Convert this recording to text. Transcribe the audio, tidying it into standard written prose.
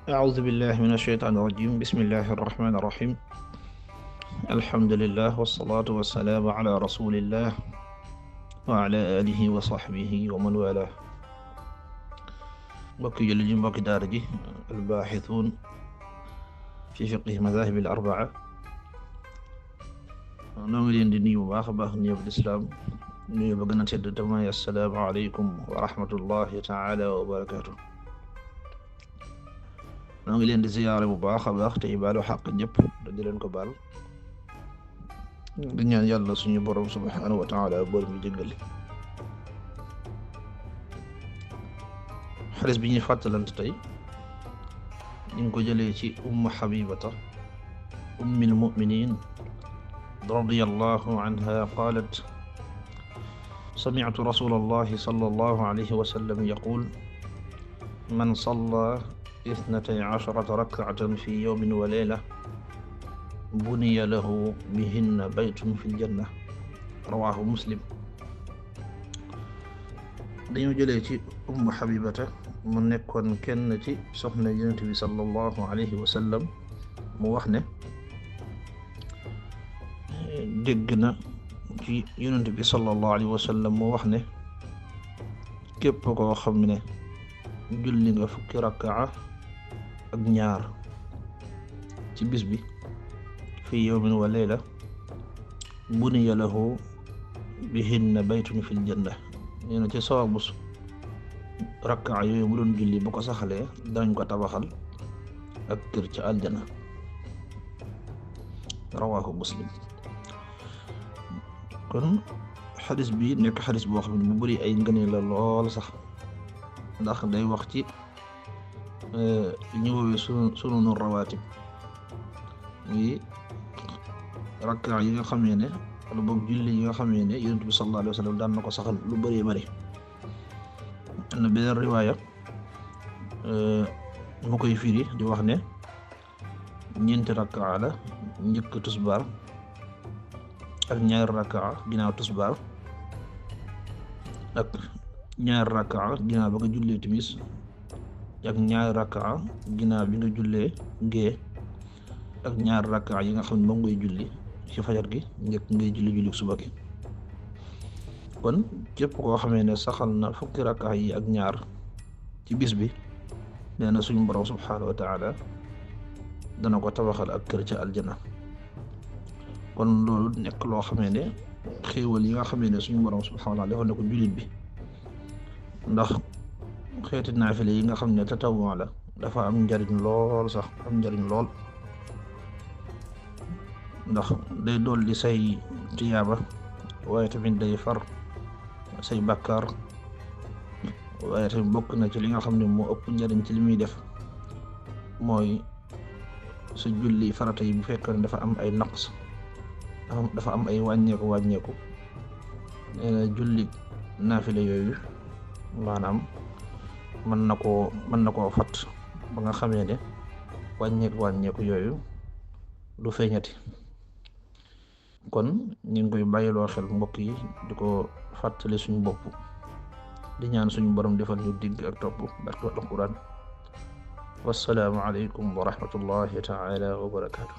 أعوذ بالله من الشيطان الرجيم بسم الله الرحمن الرحيم الحمد لله والصلاة والسلام على رسول الله وعلى آله وصحبه ومن والاه mbokki jullit yi mbokki daara ji albaaxituun fi fiqhi madaahib al arbaa noo ngi leen di nuyu bu baax a baax nuyu bu lislaam nuyu ba gën a tedd te mooy assalaamu aleykum wa rahmatullahi taala wa barakaatu. noo ngi leen di ziyaare bu baax a baax te baalu xaq ñëpp te di leen ko baal di ñaan yàlla suñu borom subhaanahu wa taala bool mi jéggal. xadis bi ñuy fàttalante tey ñu ngi ko jëlee ci ummu xabibata ummil muminin radiyallahu anha qaalat sami'tu rasulallahi sallallahu alayhi wa sallam yaqul man salla ithnatay asharata rak'atan fi yawmin wa layla buniya lahu bihinna baytun fil janna rawahu muslim. dañoo jëlee ci ummu xabibata mu nekkoon kenn ci soxna yonent bi sallallahu alayhi wa sallam mu wax ne dégg na ci yonent bi sallallahu alayhi wa sallam mu wax ne képp koo xam ne julli nga fukki rakkaa ak ñaar ci bis bi fi yawmin wa layla buniya lahu bihinna baytun fil janna. nee na ci sawabu rakkaa yooyu mu doon julli bu ko saxalee danañ ko tabaxal ak kër ca aljana rawaahu muslim. kon xadis bi nekk xadis boo xam ne bu bari ay ngëneel la lool sax ndax day wax ci li ñu woowee sunanu rawaatib yi rakkaa yi nga xamee ne wala boog julli yi nga xamee ne yonent bi sallallahu alayhi wa sallam daan na ko saxal lu bëree bëri. am na beneen riwaaya mu koy firi di wax ne ñeenti rakkaa la njëkk tusbaar ak ñaari rakkaa ginnaaw tusbaar ak ñaari rakkaa ginnaaw ba nga jullee timis ak ñaari rakkaa ginnaaw bi nga jullee gée ak ñaari rakkaa yi nga xam ne moom ngay julli ci fajar gi njëkk ngay julli suba gi. kon képp koo xamee ne saxal na fukki rakkaa yi ak ñaar ci bis bi nee na suñu borom subhaanahu wa taala dana ko tabaxal ak kër ca aljana. kon loolu nekk loo xamee ne xéewal yi nga xamee ne suñu borom subhaanahu wa taala defal na ko jullit bi ndax xeeti naafile yi nga xam ne tatawwu la dafa am njariñ lool sax am njariñ lool ndax day dolli say tiyaaba waaye tamit day far say bàkkaar waaye tamit bokk na ci li nga xam ne moo ëpp njariñ ci li muy def mooy sa julli farata yi bu fekk ne dafa am ay naqs dafa am ay wàññeeku nee na julli naafile yooyu maanaam mën na koo fat ba nga xamee ne wàññeeku yooyu du feeñati. kon ñu ngi koy bàyyiloo xel mbokk yi di ko fàttali suñu bopp di ñaan suñu borom defal ñu digg ak topp barke alquran. wassalaamu aleykum wa rahmatullahi taala wa barakaatu.